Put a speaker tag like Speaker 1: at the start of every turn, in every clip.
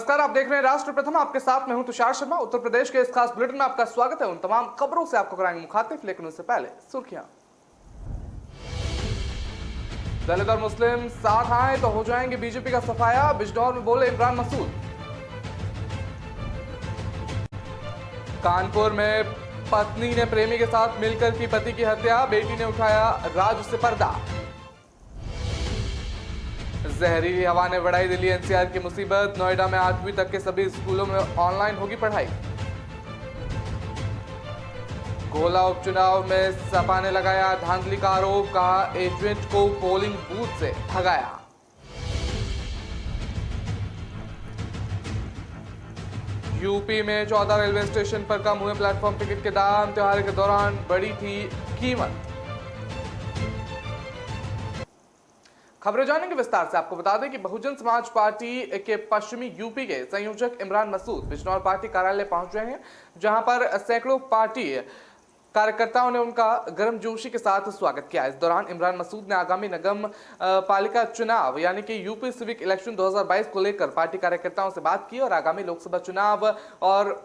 Speaker 1: नमस्कार, आप देख रहे हैं राष्ट्र प्रथम। आपके साथ मैं हूं तुषार शर्मा। उत्तर प्रदेश के इस खास बुलेटिन में आपका स्वागत है। उन तमाम खबरों से आपको कराएंगे मुखातिब, लेकिन उससे पहले सुर्खियां। दलित और मुस्लिम साथ आए तो हो जाएंगे बीजेपी का सफाया, बिजनौर में बोले इमरान मसूद। कानपुर में पत्नी ने प्रेमी के साथ मिलकर की पति की हत्या, बेटी ने उठाया राज से पर्दा। जहरीली हवा ने बढ़ाई दिल्ली एनसीआर की मुसीबत, नोएडा में 8वीं तक के सभी स्कूलों में ऑनलाइन होगी पढ़ाई। गोला उपचुनाव में सपा ने लगाया धांधली का आरोप, कहा एजेंट को पोलिंग बूथ से ठगाया। यूपी में 14 रेलवे स्टेशन पर कम हुए प्लेटफॉर्म टिकट के दाम, त्योहार के दौरान बढ़ी थी कीमत। खबरें जानेंगे विस्तार से। आपको बता दें कि बहुजन समाज पार्टी के पश्चिमी यूपी के संयोजक इमरान मसूद बिजनौर पार्टी कार्यालय पहुंच रहे हैं, जहां पर सैकड़ों पार्टी कार्यकर्ताओं ने उनका गर्मजोशी के साथ स्वागत किया। इस दौरान इमरान मसूद ने आगामी नगम पालिका चुनाव यानी कि यूपी सिविक इलेक्शन 2022 को लेकर पार्टी कार्यकर्ताओं से बात की और आगामी लोकसभा चुनाव और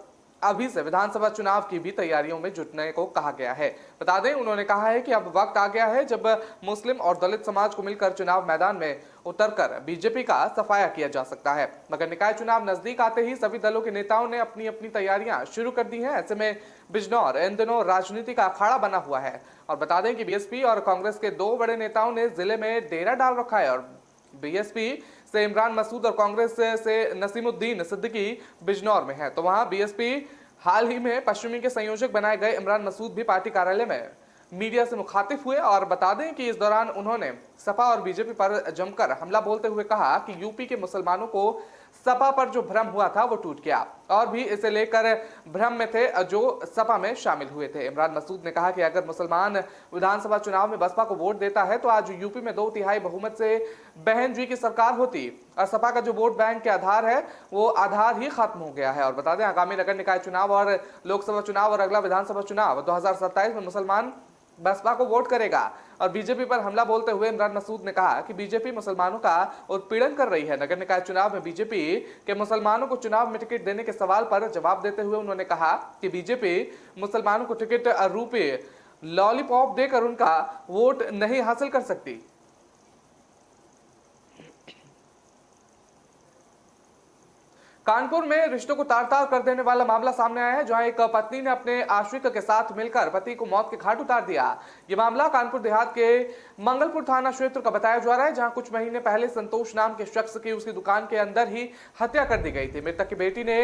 Speaker 1: अभी से विधानसभा चुनाव की भी तैयारियों में जुटने को कहा गया है। बता दें, उन्होंने कहा है कि अब वक्त आ गया है जब मुस्लिम और दलित समाज को मिलकर चुनाव मैदान में उतरकर बीजेपी का सफाया किया जा सकता है। नगर निकाय चुनाव नजदीक आते ही सभी दलों के नेताओं ने अपनी अपनी तैयारियां शुरू कर दी हैं। ऐसे में बिजनौर इन दिनों राजनीति का अखाड़ा बना हुआ है। और बता दें कि बीएसपी और कांग्रेस के दो बड़े नेताओं ने जिले में डेरा डाल रखा है। और बीएसपी से इमरान मसूद और कांग्रेस से नसीमुद्दीन सिद्दीकी बिजनौर में है, तो वहां बीएसपी हाल ही में पश्चिमी के संयोजक बनाए गए इमरान मसूद भी पार्टी कार्यालय में मीडिया से मुखातिब हुए। और बता दें कि इस दौरान उन्होंने सपा और बीजेपी पर जमकर हमला बोलते हुए कहा कि यूपी के मुसलमानों को सपा पर जो भ्रम हुआ था वो टूट गया, और भी इसे लेकर भ्रम में थे जो सपा में शामिल हुए थे। इमरान मसूद ने कहा कि अगर मुसलमान विधानसभा चुनाव में बसपा को वोट देता है तो आज यूपी में 2/3 बहुमत से बहन जी की सरकार होती, और सपा का जो वोट बैंक के आधार है वो आधार ही खत्म हो गया है। और बता दें, आगामी नगर निकाय चुनाव और लोकसभा चुनाव और अगला विधानसभा चुनाव 2027 में मुसलमान बसपा को वोट करेगा। और बीजेपी पर हमला बोलते हुए इमरान मसूद ने कहा कि बीजेपी मुसलमानों का उत्पीड़न कर रही है। नगर निकाय चुनाव में बीजेपी के मुसलमानों को चुनाव में टिकट देने के सवाल पर जवाब देते हुए उन्होंने कहा कि बीजेपी मुसलमानों को टिकट रूपी लॉलीपॉप देकर उनका वोट नहीं हासिल कर सकती। कानपुर में रिश्तों को तार तार कर देने वाला मामला सामने आया है, जहां एक पत्नी ने अपने आश्रित के साथ मिलकर पति को मौत के घाट उतार दिया। यह मामला कानपुर देहात के मंगलपुर थाना क्षेत्र का बताया जा रहा है, जहां कुछ महीने पहले संतोष नाम के शख्स की उसकी दुकान के अंदर ही हत्या कर दी गई थी। मृतक की बेटी ने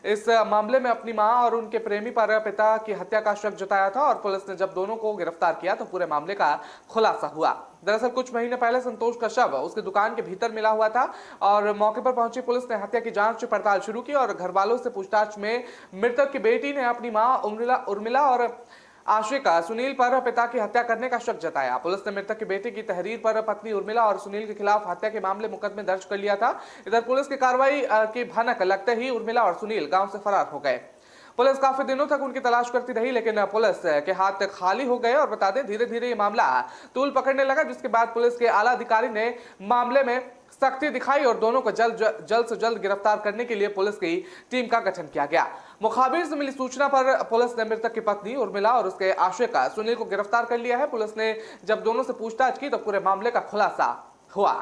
Speaker 1: इस मामले में अपनी मां और उनके प्रेमी पर पिता की हत्या का शक जताया था, और पुलिस ने जब दोनों को गिरफ्तार किया तो पूरे मामले का खुलासा हुआ। दरअसल कुछ महीने पहले संतोष का शव उसकी दुकान के भीतर मिला हुआ था, और मौके पर पहुंची पुलिस ने हत्या की जांच पड़ताल शुरू की। और घर वालों से पूछताछ में मृतक की बेटी ने अपनी मां उर्मिला और आशिका सुनील पर पिता की हत्या करने का शक जताया। पुलिस ने मृतक की बेटी की तहरीर पर पत्नी उर्मिला और सुनील के खिलाफ हत्या के मामले मुकदमे दर्ज कर लिया था। इधर पुलिस की कार्रवाई की भनक लगते ही उर्मिला और सुनील गांव से फरार हो गए। पुलिस काफी दिनों तक उनकी तलाश करती रही, लेकिन पुलिस के हाथ खाली हो गए। और बता दें, धीरे धीरे ये मामला तूल पकड़ने लगा, जिसके बाद पुलिस के आला अधिकारी ने मामले में सख्ती दिखाई और दोनों को जल्द से जल्द गिरफ्तार करने के लिए पुलिस की टीम का गठन किया गया। मुखाबिर से मिली सूचना पर पुलिस ने मृतक की पत्नी उर्मिला और उसके आशिका सुनील को गिरफ्तार कर लिया है। पुलिस ने जब दोनों से पूछताछ की तो पूरे मामले का खुलासा हुआ।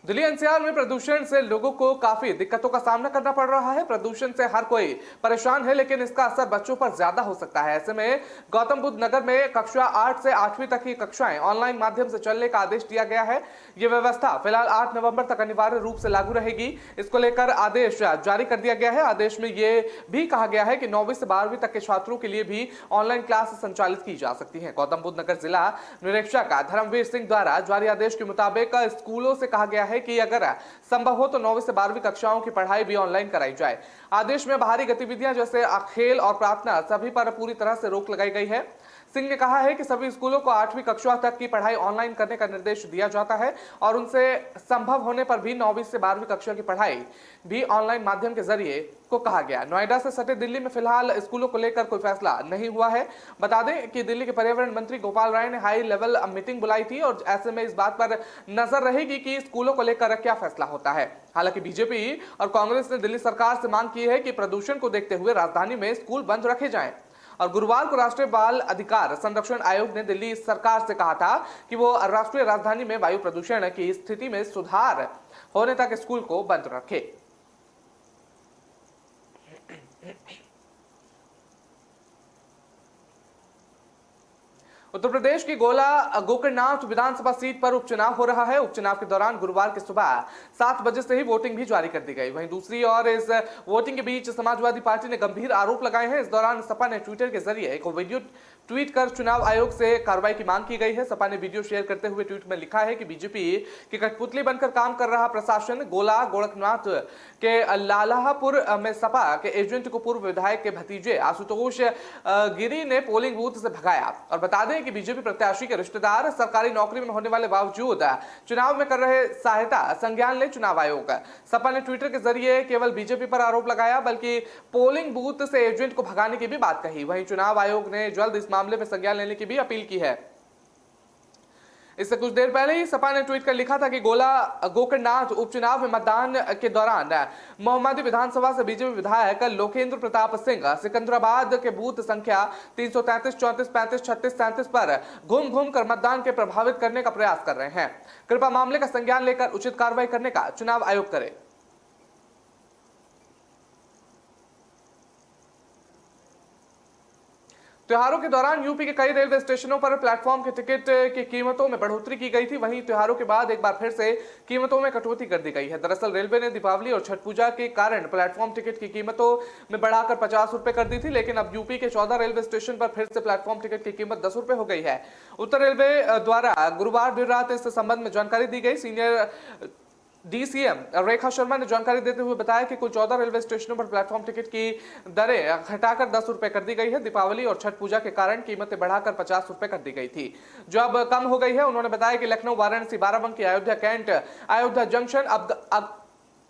Speaker 1: दिल्ली एनसीआर में प्रदूषण से लोगों को काफी दिक्कतों का सामना करना पड़ रहा है। प्रदूषण से हर कोई परेशान है, लेकिन इसका असर बच्चों पर ज्यादा हो सकता है। ऐसे में गौतम बुद्ध नगर में कक्षा 8 से 8वीं तक की कक्षाएं ऑनलाइन माध्यम से चलने का आदेश दिया गया है। यह व्यवस्था फिलहाल 8 नवंबर तक अनिवार्य रूप से लागू रहेगी। इसको लेकर आदेश जारी कर दिया गया है। आदेश में यह भी कहा गया है कि 9वीं से 12वीं तक के छात्रों के लिए भी ऑनलाइन क्लास संचालित की जा सकती है। गौतम बुद्ध नगर जिला निरीक्षक धर्मवीर सिंह द्वारा जारी आदेश के मुताबिक स्कूलों से कहा गया है कि अगर संभव हो तो 9वीं से 12वीं कक्षाओं की पढ़ाई भी ऑनलाइन कराई जाए। आदेश में बाहरी गतिविधियां जैसे खेल और प्रार्थना सभी पर पूरी तरह से रोक लगाई गई है। सिंह ने कहा है कि सभी स्कूलों को 8वीं कक्षा तक की पढ़ाई ऑनलाइन करने का निर्देश दिया जाता है और उनसे संभव होने पर भी 9वीं से 12वीं कक्षा की पढ़ाई भी ऑनलाइन माध्यम के जरिए को कहा गया। नोएडा से सटे दिल्ली में फिलहाल स्कूलों को लेकर कोई फैसला नहीं हुआ है। बता दें कि दिल्ली के पर्यावरण मंत्री गोपाल राय ने हाई लेवल मीटिंग बुलाई थी और ऐसे में इस बात पर नजर रहेगी कि स्कूलों को लेकर क्या फैसला होता है। हालांकि बीजेपी और कांग्रेस ने दिल्ली सरकार से मांग की है कि प्रदूषण को देखते हुए राजधानी में स्कूल बंद रखे जाएं। और गुरुवार को राष्ट्रीय बाल अधिकार संरक्षण आयोग ने दिल्ली सरकार से कहा था कि वो राष्ट्रीय राजधानी में वायु प्रदूषण की स्थिति में सुधार होने तक स्कूल को बंद रखे। उत्तर प्रदेश की गोकर्णनाथ विधानसभा सीट पर उपचुनाव हो रहा है। उपचुनाव के दौरान गुरुवार की सुबह 7 बजे से ही वोटिंग भी जारी कर दी गई। वहीं दूसरी ओर इस वोटिंग के बीच समाजवादी पार्टी ने गंभीर आरोप लगाए हैं। इस दौरान सपा ने ट्विटर के जरिए एक वीडियो ट्वीट कर चुनाव आयोग से कार्रवाई की मांग की गई है। सपा ने वीडियो शेयर करते हुए ट्वीट में लिखा है कि बीजेपी की कठपुतली बनकर काम कर रहा प्रशासन गोरखनाथ के लालापुर में सपा के एजेंट को पूर्व विधायक के भतीजे आशुतोष गिरी ने पोलिंग बूथ से भगाया। और बता दें कि बीजेपी प्रत्याशी के रिश्तेदार सरकारी नौकरी में होने वाले बावजूद चुनाव में कर रहे सहायता संज्ञान ले चुनाव आयोग। सपा ने ट्विटर के जरिए केवल बीजेपी पर आरोप लगाया बल्कि पोलिंग बूथ से एजेंट को भगाने की भी बात कही। वहीं चुनाव आयोग ने जल्द इस मामले में संज्ञान लेने की भी अपील की है। इससे कुछ देर पहले ही सपा ने ट्वीट कर लिखा था कि गोकर्णनाथ उपचुनाव में मतदान के दौरान मोहम्मदी विधानसभा से बीजेपी विधायक लोकेंद्र प्रताप सिंह सिकंदराबाद के बूथ संख्या 333, 34, 35, 36, 37 पर घूम घूम कर मतदान के प्रभावित करने का प्रयास कर रहे हैं। कृपया मामले का संज्ञान लेकर उचित कार्रवाई करने का चुनाव आयोग करे। त्योहारों के दौरान यूपी के कई रेलवे स्टेशनों पर प्लेटफॉर्म के टिकट की कीमतों में बढ़ोतरी की गई थी। वहीं त्योहारों के बाद एक बार फिर से कीमतों में कटौती कर दी गई है। दरअसल रेलवे ने दीपावली और छठ पूजा के कारण प्लेटफॉर्म टिकट की कीमतों में बढ़ाकर 50 रुपए कर दी थी, लेकिन अब यूपी के 14 रेलवे स्टेशन पर फिर से प्लेटफॉर्म टिकट की कीमत 10 रुपए हो गई है। उत्तर रेलवे द्वारा गुरुवार देर रात इस संबंध में जानकारी दी गई। सीनियर डीसीएम रेखा शर्मा ने जानकारी देते हुए बताया कि कुल 14 रेलवे स्टेशनों पर प्लेटफॉर्म टिकट की दरें घटाकर 10 रुपए कर दी गई है। दीपावली और छठ पूजा के कारण कीमतें बढ़ाकर 50 रुपए कर दी गई थी, जो अब कम हो गई है। उन्होंने बताया कि लखनऊ, वाराणसी, बाराबंकी, अयोध्या कैंट, अयोध्या जंक्शन,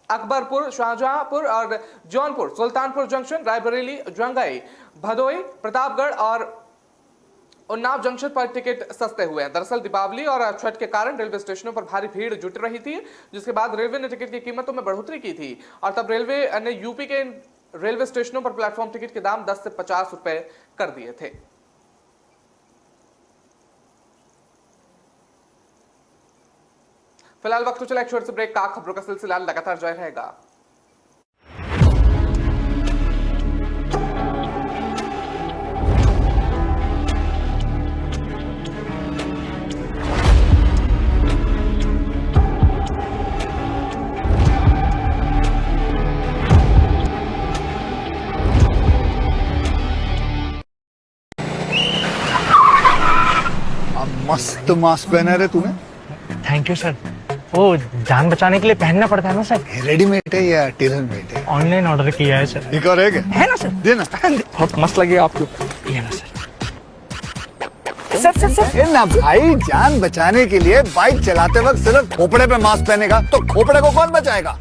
Speaker 1: अकबरपुर, शाहजहांपुर और जौनपुर, सुल्तानपुर जंक्शन, रायबरेली, जंगाई, भदोई, प्रतापगढ़ और उन्नाव जंक्शन पर टिकट सस्ते हुए हैं। दरअसल दीपावली और छठ के कारण रेलवे स्टेशनों पर भारी भीड़ जुट रही थी, जिसके बाद रेलवे ने टिकट की कीमतों में बढ़ोतरी की थी और तब रेलवे ने यूपी के रेलवे स्टेशनों पर प्लेटफॉर्म टिकट के दाम 10 से 50 रुपए कर दिए थे। फिलहाल वक्त तो चला एक छोटे से ब्रेक का। खबरों का सिलसिला लगातार जारी रहेगा।
Speaker 2: मस्त मास्क पहना रे तूने।
Speaker 3: Thank you sir. वो जान बचाने के लिए पहनना पड़ता है ना सर।
Speaker 2: रेडीमेड है या टेलर मेड है?
Speaker 3: ऑनलाइन ऑर्डर किया है सर।
Speaker 2: एक और है क्या?
Speaker 3: है ना सर।
Speaker 2: देना।
Speaker 3: बहुत मस्त लगे आपको। ये ना सर।
Speaker 2: सर ना भाई, जान बचाने के लिए बाइक चलाते वक्त सिर्फ खोपड़े पे मास्क पहनेगा तो खोपड़े को कौन बचाएगा?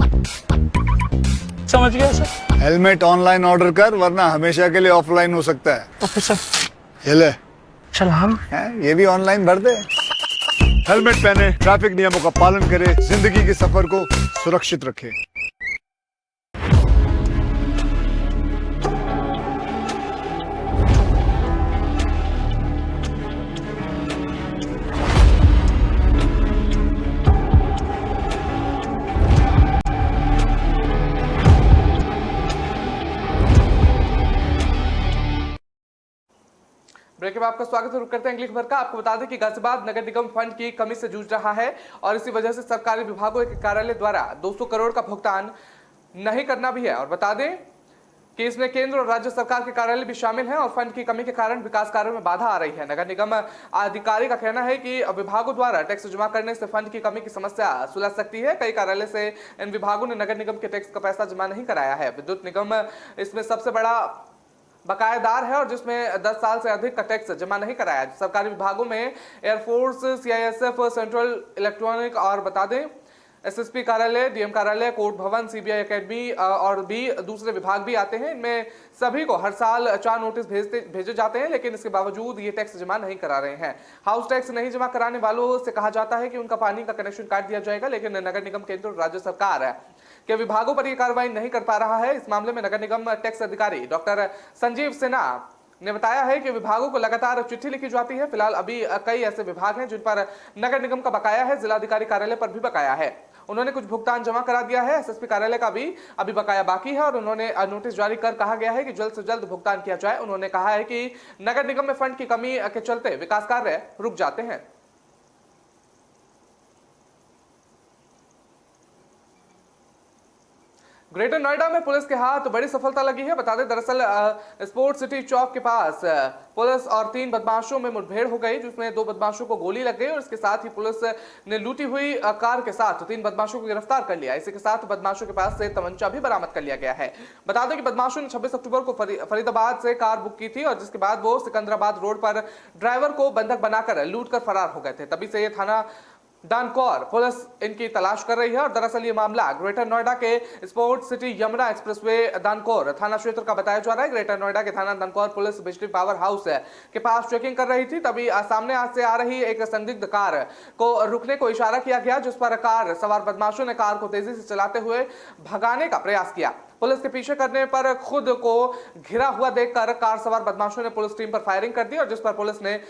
Speaker 3: समझ गया सर।
Speaker 2: हेलमेट ऑनलाइन ऑर्डर कर, वरना हमेशा के लिए ऑफलाइन हो सकता है।
Speaker 3: Okay sir.
Speaker 2: ये ले।
Speaker 3: चल हम
Speaker 2: ये भी ऑनलाइन भर दे। हेलमेट पहने, ट्रैफिक नियमों का पालन करे, जिंदगी के सफर को सुरक्षित रखे।
Speaker 1: ब्रेक के बाद आपका स्वागत है। रुक करते हैं अगली खबर का। आपको बता दें कि गाजियाबाद नगर निगम फंड की कमी से जूझ रहा है और इसी वजह से सरकारी विभागों के कार्यालय द्वारा 200 करोड़ का भुगतान नहीं करना भी है। और बता दें कि इसमें केंद्र और राज्य सरकार के कार्यालय भी शामिल हैं और फंड की कमी के कारण विकास कार्यों में बाधा आ रही है। नगर निगम अधिकारी का कहना है कि विभागों द्वारा टैक्स जमा करने से फंड की कमी की समस्या सुलझ सकती है। कई कार्यालय से इन विभागों ने नगर निगम के टैक्स का पैसा जमा नहीं कराया है। विद्युत निगम इसमें सबसे बड़ा बकायेदार है और जिसमें 10 साल से अधिक का टैक्स जमा नहीं कराया। सरकारी विभागों में एयरफोर्स, सीआईएसएफ, सेंट्रल इलेक्ट्रॉनिक और बता दें एसएसपी कार्यालय, डीएम कार्यालय, कोर्ट भवन, सीबीआई एकेडमी और भी दूसरे विभाग भी आते हैं। इनमें सभी को हर साल 4 नोटिस भेजे जाते हैं, लेकिन इसके बावजूद ये टैक्स जमा नहीं करा रहे हैं। हाउस टैक्स नहीं जमा कराने वालों से कहा जाता है कि उनका पानी का कनेक्शन काट दिया जाएगा, लेकिन नगर निगम, केंद्र और राज्य सरकार के विभागों पर यह कार्रवाई नहीं कर पा रहा है। इस मामले में नगर निगम टैक्स अधिकारी डॉक्टर संजीव सिन्हा ने बताया है कि विभागों को लगातार चिट्ठी लिखी जाती है। फिलहाल अभी कई ऐसे विभाग हैं जिन पर नगर निगम का बकाया है, जिलाधिकारी कार्यालय पर भी बकाया है। उन्होंने कुछ भुगतान जमा करा दिया है, एसएसपी कार्यालय का भी अभी बकाया बाकी है और उन्होंने नोटिस जारी कर कहा गया है कि जल्द से जल्द भुगतान किया जाए। उन्होंने कहा है कि नगर निगम में फंड की कमी के चलते विकास कार्य रुक जाते हैं। ग्रेटर नोएडा में पुलिस के हाथ बड़ी सफलता लगी है। बता दें, दरअसल स्पोर्ट्स सिटी चौक के पास पुलिस और 3 बदमाशों में मुठभेड़ हो गई, जिसमें 2 बदमाशों को गोली लग गई और इसके साथ ही पुलिस ने लूटी हुई कार के साथ 3 बदमाशों को गिरफ्तार कर लिया। इसी के साथ बदमाशों के पास से तमंचा भी बरामद कर लिया गया है। बता दें कि बदमाशों ने 26 अक्टूबर को फरीदाबाद से कार बुक की थी और जिसके बाद वो सिकंदराबाद रोड पर ड्राइवर को बंधक बनाकर लूट कर फरार हो गए थे। तभी से ये थाना दानकौर पुलिस इनकी तलाश कर रही है और दरअसल ये मामला ग्रेटर नोएडा के स्पोर्ट्स सिटी यमुना एक्सप्रेसवे दानकौर थाना क्षेत्र का बताया जा रहा है। ग्रेटर नोएडा के थाना दानकौर पुलिस बिजली पावर हाउस के पास चेकिंग कर रही थी, तभी सामने से आ रही एक संदिग्ध कार को रुकने को इशारा किया गया, जिस पर कार सवार बदमाशों ने कार को तेजी से चलाते हुए भगाने का प्रयास किया। पुलिस के पीछे करने पर खुद को घिरा हुआ देखकर कार सवार बदमाशों ने पुलिस टीम पर फायरिंग कर दी और जिस पर पुलिस ने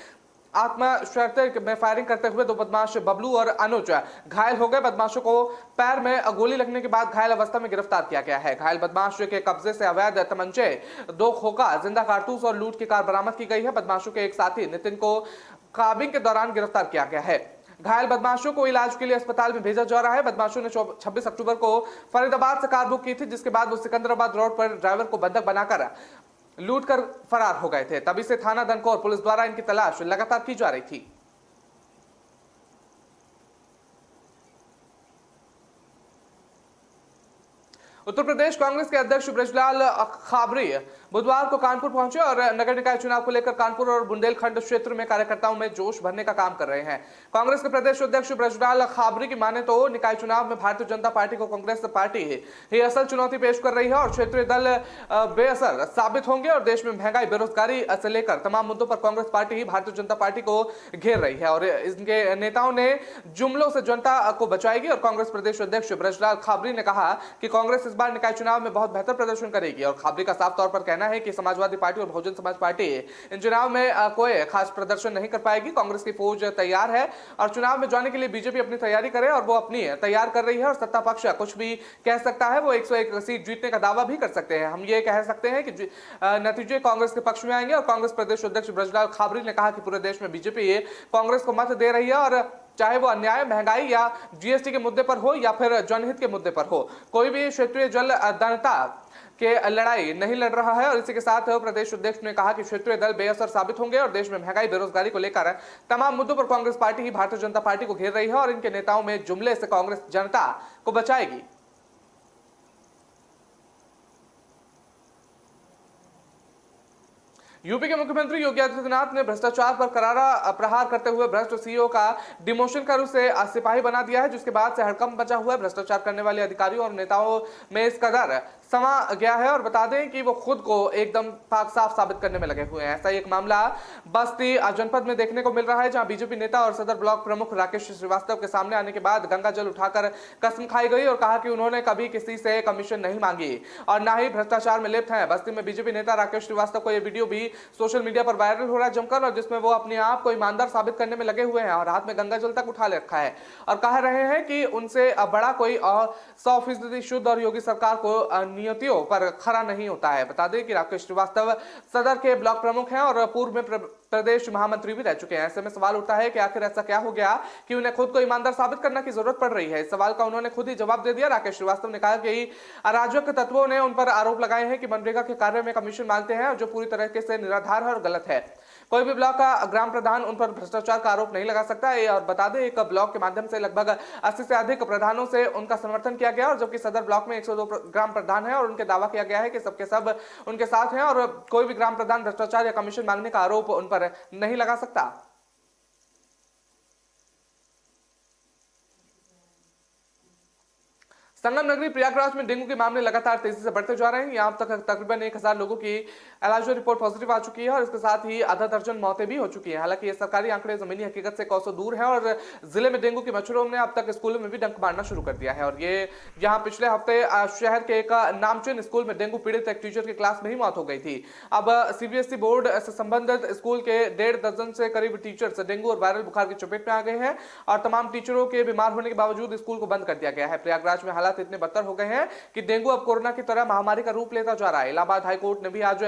Speaker 1: आत्मशस्त्र में फायरिंग करते हुए 2 बदमाश बबलू और अनुज घायल हो गए। बदमाशों को पैर में गोली लगने के बाद घायल अवस्था में गिरफ्तार किया गया है। घायल बदमाश के कब्जे से अवैध तमंचे, 2 खोखा, जिंदा कारतूस और लूट की कार बरामद की गई है। बदमाशों के एक साथी नितिन को काबिंग के दौरान गिरफ्तार किया गया है। घायल बदमाशों को इलाज के लिए अस्पताल में भेजा जा रहा है। बदमाशों ने 26 अक्टूबर को फरीदाबाद से कार बुक की थी, जिसके बाद वो सिकंदराबाद रोड पर ड्राइवर को बंधक बनाकर लूट कर फरार हो गए थे। तभी से थाना दानकौर पुलिस द्वारा इनकी तलाश लगातार की जा रही थी। उत्तर प्रदेश कांग्रेस के अध्यक्ष ब्रजलाल खाबरी बुधवार को कानपुर पहुंचे और नगर निकाय चुनाव को लेकर कानपुर और बुंदेलखंड क्षेत्र में कार्यकर्ताओं में जोश भरने का काम कर रहे हैं। कांग्रेस के प्रदेश अध्यक्ष ब्रजलाल खाबरी की माने तो निकाय चुनाव में भारतीय जनता पार्टी को कांग्रेस पार्टी ही असल चुनौती पेश कर रही है और क्षेत्रीय दल बेअसर साबित होंगे और देश में महंगाई, बेरोजगारी से लेकर तमाम मुद्दों पर कांग्रेस पार्टी ही भारतीय जनता पार्टी को घेर रही है और इनके नेताओं ने जुमलों से जनता को बचाएगी। और कांग्रेस प्रदेश अध्यक्ष ब्रजलाल खाबरी ने कहा कि कांग्रेस इस बार निकाय चुनाव में बहुत बेहतर प्रदर्शन करेगी और खाबरी का साफ तौर पर कहना है कि समाजवादी पार्टी और बहुजन समाज पार्टी इन चुनाव में कोई खास प्रदर्शन नहीं कर पाएगी। कांग्रेस की फौज तैयार है और चुनाव में जाने के लिए बीजेपी अपनी तैयारी करे और वो अपनी तैयार कर रही है और सत्ता पक्ष कुछ भी कह सकता है। वो 101 सीट जीतने का दावा भी कर सकते हैं। हम ये कह सकते हैं कि नतीजे कांग्रेस के पक्ष में आएंगे और कांग्रेस प्रदेश अध्यक्ष ब्रजलाल खाबरी ने कहा कि पूरे देश में बीजेपी कांग्रेस को मत दे रही है और चाहे वो अन्याय, महंगाई या जीएसटी के मुद्दे पर हो या फिर जनहित के मुद्दे पर हो, कोई भी क्षेत्रीय जल जनता के लड़ाई नहीं लड़ रहा है। और इसी के साथ प्रदेश अध्यक्ष ने कहा कि क्षेत्रीय दल बेअसर साबित होंगे और देश में महंगाई, बेरोजगारी को लेकर तमाम मुद्दों पर कांग्रेस पार्टी ही भारतीय जनता पार्टी को घेर रही है और इनके नेताओं में जुमले से कांग्रेस जनता को बचाएगी। यूपी के मुख्यमंत्री योगी आदित्यनाथ ने भ्रष्टाचार पर करारा प्रहार करते हुए भ्रष्ट सीईओ का डिमोशन कर उसे सिपाही बना दिया है, जिसके बाद से हड़कंप मचा हुआ है। भ्रष्टाचार करने वाले अधिकारियों और नेताओं में इस कदर समा गया है और बता दें कि वो खुद को एकदम पाक साफ साबित करने में लगे हुए हैं। ऐसा एक मामला बस्ती जनपद में देखने को मिल रहा है, जहां बीजेपी नेता और सदर ब्लॉक प्रमुख राकेश श्रीवास्तव के सामने आने के बाद गंगा जल उठाकर कसम खाई गई और कहा कि उन्होंने कभी किसी से कमीशन नहीं मांगी और ना ही भ्रष्टाचार में लिप्त हैं। बस्ती में बीजेपी नेता राकेश श्रीवास्तव को यह वीडियो भी सोशल मीडिया पर वायरल हो रहा है जमकर, और जिसमें वो अपने आप को ईमानदार साबित करने में लगे हुए हैं और हाथ में गंगा जल तक उठा रखा है और कह रहे हैं कि उनसे बड़ा कोई 100% शुद्ध और योगी सरकार को नियतियों पर खरा नहीं होता है। बता दें कि राकेश श्रीवास्तव सदर के ब्लॉक प्रमुख हैं और पूर्व में प्रदेश महामंत्री भी रह चुके हैं। ऐसे में सवाल उठता है कि आखिर ऐसा क्या हो गया कि उन्हें खुद को ईमानदार साबित करने की जरूरत पड़ रही है। इस सवाल का उन्होंने खुद ही जवाब दे दिया। राकेश श्रीवास्तव ने कहा कि अराजक तत्वों ने उन पर आरोप लगाए हैं कि मनरेगा के कार्य में कमीशन मांगते हैं, जो पूरी तरीके से निराधार है और गलत है। कोई भी ब्लॉक का ग्राम प्रधान उन पर भ्रष्टाचार का आरोप नहीं लगा सकता है। और बता दें, एक ब्लॉक के माध्यम से लगभग 80 से अधिक प्रधानों से उनका समर्थन किया गया, और जबकि सदर ब्लॉक में 102 ग्राम प्रधान है और उनके दावा किया गया है कि सबके सब उनके साथ हैं और कोई भी ग्राम प्रधान भ्रष्टाचार या कमीशन मांगने का आरोप उन पर नहीं लगा सकता। संगम नगरी प्रयागराज में डेंगू के मामले लगातार तेजी से बढ़ते जा रहे हैं। यहां तक तकरीबन 1000 लोगों की इलाज रिपोर्ट पॉजिटिव आ चुकी है और इसके साथ ही आधा दर्जन मौतें भी हो चुकी हैं। हालांकि ये सरकारी आंकड़े जमीनी हकीकत से कोसों दूर है और जिले में डेंगू के मच्छरों ने अब तक स्कूलों में भी डंक मारना शुरू कर दिया है। और ये यहाँ पिछले हफ्ते शहर के एक नामचीन स्कूल में डेंगू पीड़ित एक टीचर की क्लास में ही मौत हो गई थी। अब सीबीएसई बोर्ड से संबंधित स्कूल के 1.5 दर्जन से करीब टीचर्स डेंगू और वायरल बुखार की चपेट में आ गए हैं और तमाम टीचरों के बीमार होने के बावजूद स्कूल को बंद कर दिया गया है। प्रयागराज में हालात इतने बदतर हो गए हैं कि डेंगू अब कोरोना की तरह महामारी का रूप लेता जा रहा है। इलाहाबाद हाईकोर्ट ने भी आज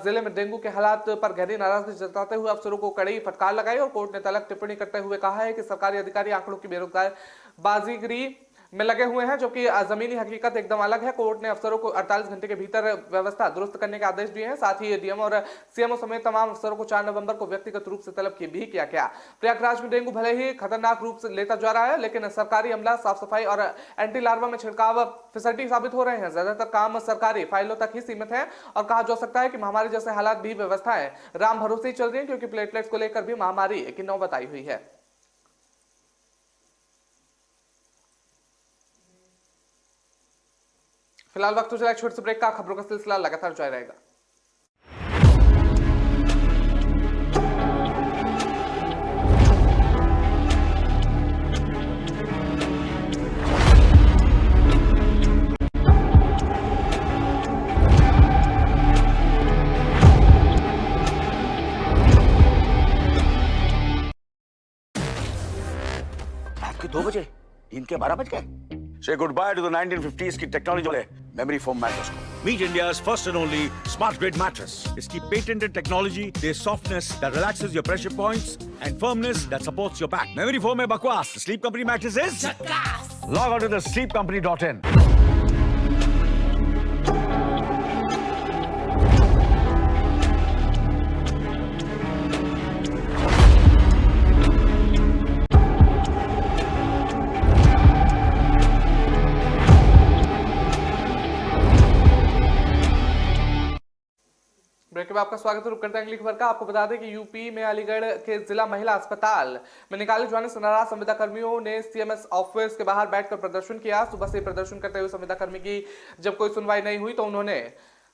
Speaker 1: जिले में डेंगू के हालात पर गहरी नाराजगी जताते हुए अफसरों को कड़ी फटकार लगाई और कोर्ट ने तलब टिप्पणी करते हुए कहा है कि सरकारी अधिकारी आंकड़ों की बेरोजगारबाजीगिरी में लगे हुए हैं, जो कि जमीनी हकीकत एकदम अलग है। कोर्ट ने अफसरों को 48 घंटे के भीतर व्यवस्था दुरुस्त करने के आदेश दिए हैं। साथ ही डीएम और सीएमओ समेत तमाम अफसरों को 4 नवंबर को व्यक्तिगत रूप से तलब भी किया गया। प्रयागराज में डेंगू भले ही खतरनाक रूप से लेता जा रहा है, लेकिन सरकारी अमला साफ सफाई और एंटी लार्वा में छिड़काव फिसड्डी साबित हो रहे हैं। ज्यादातर काम सरकारी फाइलों तक ही सीमित है और कहा जा सकता है कि महामारी जैसे हालात भी व्यवस्थाएं राम भरोसे ही चल रही है, क्योंकि प्लेटलेट्स को लेकर भी महामारी की नौबत आई हुई है। फिलहाल वक्त हो चला एक छोटे से ब्रेक का। खबरों का सिलसिला लगातार जारी रहेगा।
Speaker 4: रात के 2 बजे, दिन के 12 बज गए। Say goodbye to the 1950s की टेक्नोलॉजी वाले memory foam mattress को।
Speaker 5: Meet India's first and only smart grid mattress. इसकी patented technology, there's softness that relaxes your pressure points and firmness that supports your back. Memory foam है बकवास, the Sleep Company mattress is झक्कास।
Speaker 2: Log on to the sleepcompany.in.
Speaker 1: Break के बाद आपका स्वागत है। रुक करते हैं अगली खबर का। आपको बता दें कि यूपी में अलीगढ़ के जिला महिला अस्पताल में निकाले जाने से नाराज संविदा कर्मियों ने सीएमएस ऑफिस के बाहर बैठकर प्रदर्शन किया। सुबह से प्रदर्शन करते हुए संविदा कर्मी की जब कोई सुनवाई नहीं हुई तो उन्होंने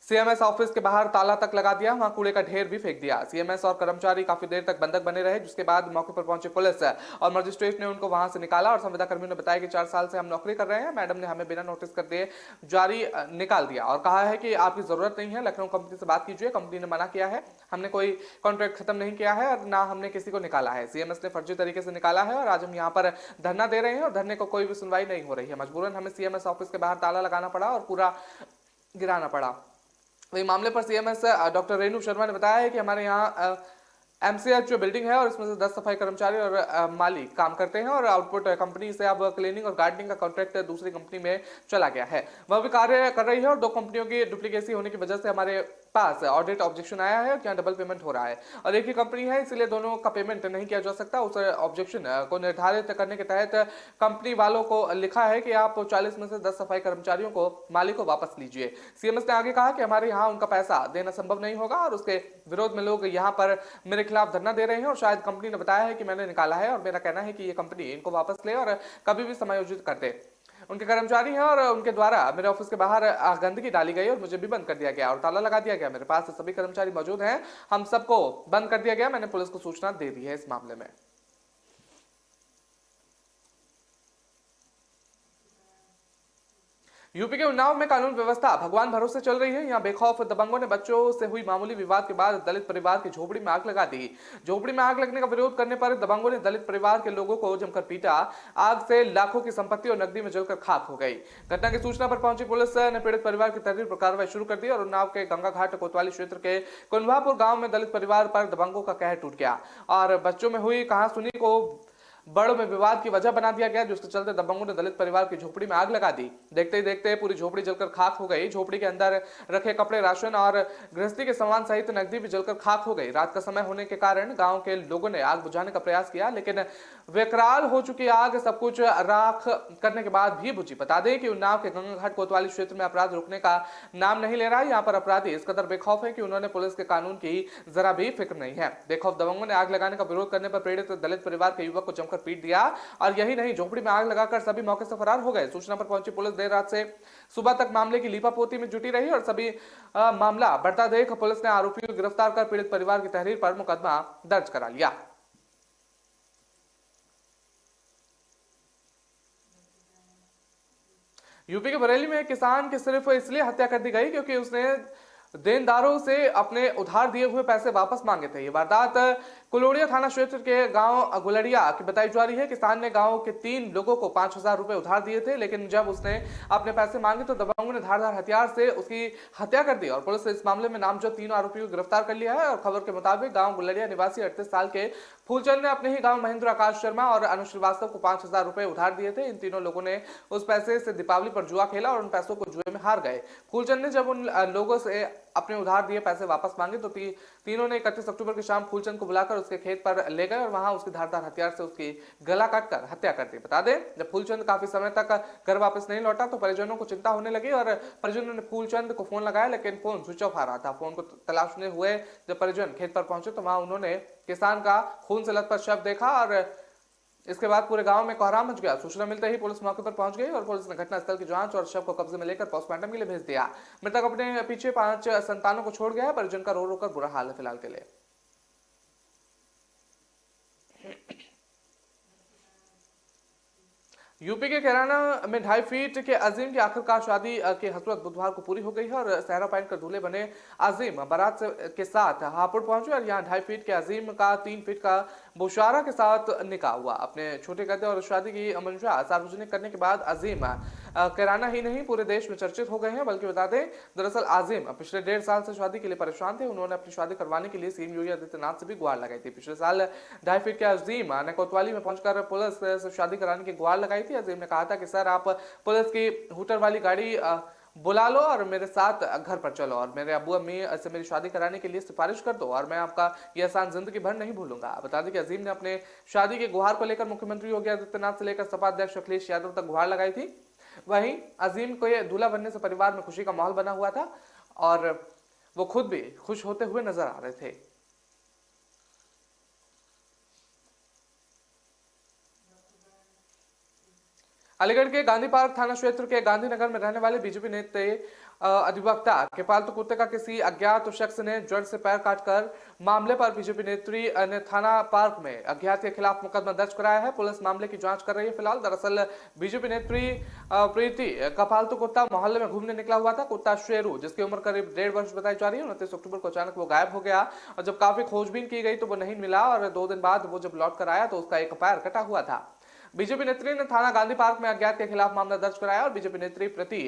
Speaker 1: सीएमएस ऑफिस के बाहर ताला तक लगा दिया, वहां कूड़े का ढेर भी फेंक दिया। सीएमएस और कर्मचारी काफी देर तक बंधक बने रहे, जिसके बाद मौके पर पहुंचे पुलिस और मजिस्ट्रेट ने उनको वहां से निकाला। और संविदा कर्मियों ने बताया कि 4 साल से हम नौकरी कर रहे हैं, मैडम ने हमें बिना नोटिस कर दिए जारी निकाल दिया और कहा है कि आपकी जरूरत नहीं है, लखनऊ कंपनी से बात कीजिए। कंपनी ने मना किया है, हमने कोई कॉन्ट्रैक्ट खत्म नहीं किया है और ना हमने किसी को निकाला है। सीएमएस ने फर्जी तरीके से निकाला है और आज हम यहाँ पर धरना दे रहे हैं और धरने को कोई भी सुनवाई नहीं हो रही है। मजबूरन हमें सीएमएस ऑफिस के बाहर ताला लगाना पड़ा और पूरा गिराना पड़ा। वही मामले पर सीएमएस डॉक्टर रेणु शर्मा ने बताया है कि हमारे यहाँ एमसीएच जो बिल्डिंग है और इसमें से 10 सफाई कर्मचारी और माली काम करते हैं और आउटपुट कंपनी से अब क्लीनिंग और गार्डनिंग का कॉन्ट्रैक्ट दूसरी कंपनी में चला गया है। वह भी कार्य कर रही है और 2 कंपनियों की डुप्लीकेसी होने की वजह से हमारे पास ऑडिट ऑब्जेक्शन आया है कि यहाँ डबल पेमेंट हो रहा है और एक ही कंपनी है, इसलिए दोनों का पेमेंट नहीं किया जा सकता। उस ऑब्जेक्शन को निर्धारित करने के तहत कंपनी वालों को लिखा है कि आप 40 में से 10 सफाई कर्मचारियों को मालिक को वापस लीजिए। सीएमएस ने आगे कहा कि हमारे यहाँ उनका पैसा देना संभव नहीं होगा और उसके विरोध में लोग यहाँ पर मेरे खिलाफ धरना दे रहे हैं और शायद कंपनी ने बताया है कि मैंने निकाला है और मेरा कहना है कि ये कंपनी इनको वापस ले और कभी भी समायोजित कर दे। उनके कर्मचारी हैं और उनके द्वारा मेरे ऑफिस के बाहर गंदगी डाली गई और मुझे भी बंद कर दिया गया और ताला लगा दिया गया। मेरे पास सभी कर्मचारी मौजूद हैं, हम सबको बंद कर दिया गया। मैंने पुलिस को सूचना दे दी है इस मामले में। यूपी के उन्नाव में कानून व्यवस्था भगवान भरोसे चल रही है। यहाँ बेखौफ दबंगों ने बच्चों से हुई मामूली विवाद के बाद दलित परिवार की झोपड़ी में आग लगा दी। झोपड़ी में आग लगने का विरोध करने पर दबंगों ने दलित परिवार के लोगों को जमकर पीटा। आग से लाखों की संपत्ति और नकदी में जलकर खाक हो गई। घटना की सूचना पर पहुंची पुलिस ने पीड़ित परिवार की तहरीर पर कार्रवाई शुरू कर दी और उन्नाव के गंगा घाट कोतवाली क्षेत्र के कुंभापुर गाँव में दलित परिवार पर दबंगों का कहर टूट गया और बच्चों में हुई कहासुनी को बड़ों में विवाद की वजह बना दिया गया, जिसके चलते दबंगों ने दलित परिवार की झोपड़ी में आग लगा दी। देखते ही देखते पूरी झोपड़ी जलकर खाक हो गई। झोपड़ी के अंदर रखे कपड़े, राशन और गृहस्थी के सामान सहित नकदी भी जलकर खाक हो गई। रात का समय होने के कारण गांव के लोगों ने आग बुझाने का प्रयास किया, लेकिन विकराल हो चुकी आग सब कुछ राख करने के बाद भी बुझी। बता दें कि उन्नाव के गंगा घाट कोतवाली क्षेत्र में अपराध रुकने का नाम नहीं ले रहा। यहाँ पर अपराधी इस कदर बेखौफ है कि उन्होंने पुलिस के कानून की जरा भी फिक्र नहीं है। बेखौफ दबंगों ने आग लगाने का विरोध करने पर प्रेरित दलित परिवार के युवक को जमकर पीट दिया और यही नहीं, झोपड़ी में आग लगाकर सभी मौके से फरार हो गए। सूचना पर पहुंची पुलिस देर रात से सुबह तक मामले की लीपापोती में जुटी रही और सभी मामला बढ़ता देख पुलिस ने आरोपियों को गिरफ्तार कर पीड़ित परिवार की तहरीर पर मुकदमा दर्ज करा लिया। यूपी के बरेली में एक किसान की सिर्फ इसलिए हत्या कर दी गई क्योंकि उसने देनदारों से अपने उधार दिए हुए पैसे वापस मांगे थे। ये वारदात कुलोड़िया थाना क्षेत्र के गांव गुलड़िया की बताई जा रही है। किसान ने गांव के 3 लोगों को 5,000 रुपए उधार दिए थे, लेकिन जब उसने अपने पैसे मांगे तो दबंगों ने धारदार हथियार से उसकी हत्या कर दी और पुलिस ने इस मामले में नामजद 3 आरोपियों को गिरफ्तार कर लिया है। और खबर के मुताबिक गांव गुलड़िया निवासी 38 साल के फूलचंद ने अपने ही गांव महेंद्र आकाश शर्मा और अनु श्रीवास्तव को 5,000 रुपए उधार दिए थे। इन तीनों लोगों ने उस पैसे से दीपावली पर जुआ खेला और उन पैसों को जुए में हार गए। फूलचंद ने जब उन लोगों से अपने उधार दिए पैसे वापस मांगे तो तीनों ने 31 अक्टूबर की शाम फूलचंद को बुलाकर उसके खेत पर ले गए और वहां उसकी धारदार हथियार से उसकी गला काटकर हत्या कर दी। बता दें, जब फूलचंद काफी समय तक घर वापस नहीं लौटा तो परिजनों को चिंता होने लगी और परिजनों ने फूलचंद को फोन लगाया, लेकिन फोन स्विच ऑफ आ रहा था। फोन को तलाशने हुए जब परिजन खेत पर पहुंचे तो वहां उन्होंने किसान का खून से लथपथ शव देखा और इसके बाद पूरे गांव में कोहराम मच गया। सूचना मिलते ही पुलिस मौके पर पहुंच गई और पुलिस ने घटनास्थल की जांच और शव को कब्जे में लेकर पोस्टमार्टम के लिए भेज दिया। मृतक अपने पीछे 5 संतानों को छोड़ गया है। परिजन का रो रो कर बुरा हाल है फिलहाल के लिए। यूपी के कैराना में 2.5 फीट के अजीम की आखिरकार शादी की हसरत बुधवार को पूरी हो गई है और सहरा पहन कर दूल्हे बने अजीम बारात के साथ हापुड़ पहुंचे और यहां 2.5 फीट के अजीम का 3 फीट का बुशारा के साथ निकाह हुआ। अपने छोटे कदे और शादी की मंशा सार्वजनिक करने के बाद अजीम कैराना ही नहीं पूरे देश में चर्चित हो गए हैं। बल्कि बता दें, दरअसल अजीम पिछले 1.5 साल से शादी के लिए परेशान थे। उन्होंने अपनी शादी करवाने के लिए सीएम योगी आदित्यनाथ से भी गुहार लगाई थी। पिछले साल 2.5 फीट के अजीम ने कोतवाली में पहुंचकर पुलिस से शादी कराने की गुहार लगाई थी। अजीम ने कहा था कि सर, आप पुलिस की हूटर वाली गाड़ी बुला लो और मेरे साथ घर पर चलो और मेरे अब्बू अम्मी से मेरी शादी कराने के लिए सिफारिश कर दो और मैं आपका यह एहसान जिंदगी भर नहीं भूलूंगा। बता दें कि अजीम ने अपने शादी की गुहार को लेकर मुख्यमंत्री योगी आदित्यनाथ से लेकर सपा अध्यक्ष अखिलेश यादव तक गुहार लगाई थी। वहीं अजीम को यह दूल्हा बनने से परिवार में खुशी का माहौल बना हुआ था और वो खुद भी खुश होते हुए नजर आ रहे थे। अलीगढ़ के गांधी पार्क थाना क्षेत्र के गांधीनगर में रहने वाले बीजेपी नेता अधिवक्ता के पालतू कुत्ते का किसी अज्ञात शख्स ने जड़ से पैर काटकर मामले पर बीजेपी नेत्री ने थाना पार्क में अज्ञात के खिलाफ मुकदमा दर्ज कराया है। पुलिस मामले की जांच कर रही है। फिलहाल दरअसल बीजेपी नेत्री प्रीति का पालतू कुत्ता मोहल्ले में घूमने निकला हुआ था। कुत्ता शेरू, जिसकी उम्र करीब 1.5 वर्ष बताई जा रही है, 29 अक्टूबर को अचानक वो गायब हो गया और जब काफी खोजबीन की गई तो वो नहीं मिला और 2 दिन बाद वो जब लौट कर आया तो उसका एक पैर कटा हुआ था। बीजेपी नेत्री ने थाना गांधी पार्क में अज्ञात के खिलाफ मामला दर्ज कराया और बीजेपी नेत्री प्रति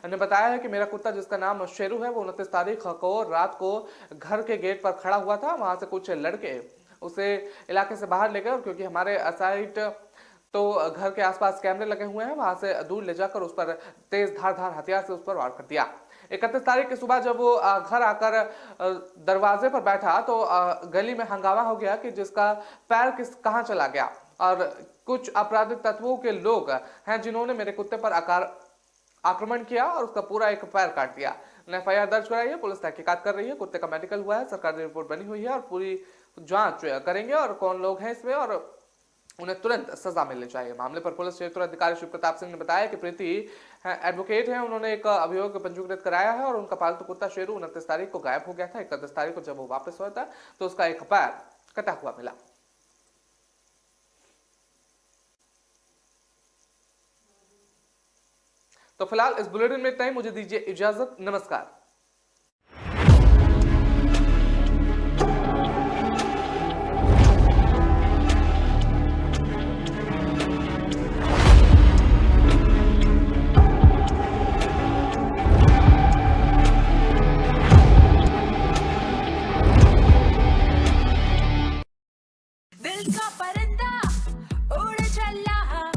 Speaker 1: ने बताया है कि मेरा कुत्ता, जिसका नाम शेरू है, वो 29 तारीख को रात को घर के गेट पर खड़ा हुआ था। वहां से कुछ लड़के उसे इलाके से बाहर ले गए और क्योंकि हमारे साइड तो घर के आसपास कैमरे लगे हुए हैं, वहां से दूर ले जाकर उस पर तेज धारदार हथियार से उस पर वार कर दिया। 31 तारीख की सुबह जब वो घर आकर दरवाजे पर बैठा तो गली में हंगामा हो गया कि जिसका पैर कहां चला गया और कुछ आपराधिक तत्वों के लोग हैं जिन्होंने मेरे कुत्ते पर आक्रमण किया और उसका पूरा एक पैर काट दिया। एफआईआर दर्ज कराई है, पुलिस तहकीकात कर रही है। कुत्ते का मेडिकल हुआ है, सरकारी रिपोर्ट बनी हुई है और पूरी जांच करेंगे और कौन लोग हैं इसमें और उन्हें तुरंत सजा मिलनी चाहिए। मामले पर पुलिस क्षेत्र अधिकारी शिव प्रताप सिंह ने बताया कि प्रीति एडवोकेट है, उन्होंने एक अभियोग पंजीकृत कराया है और उनका पालतू कुत्ता शेरू 29 तारीख को गायब हो गया था। 31 तारीख को जब वो वापस हुआ था तो उसका एक पैर कटा हुआ मिला। तो फिलहाल इस बुलेटिन में इतना ही। मुझे दीजिए इजाजत। नमस्कार।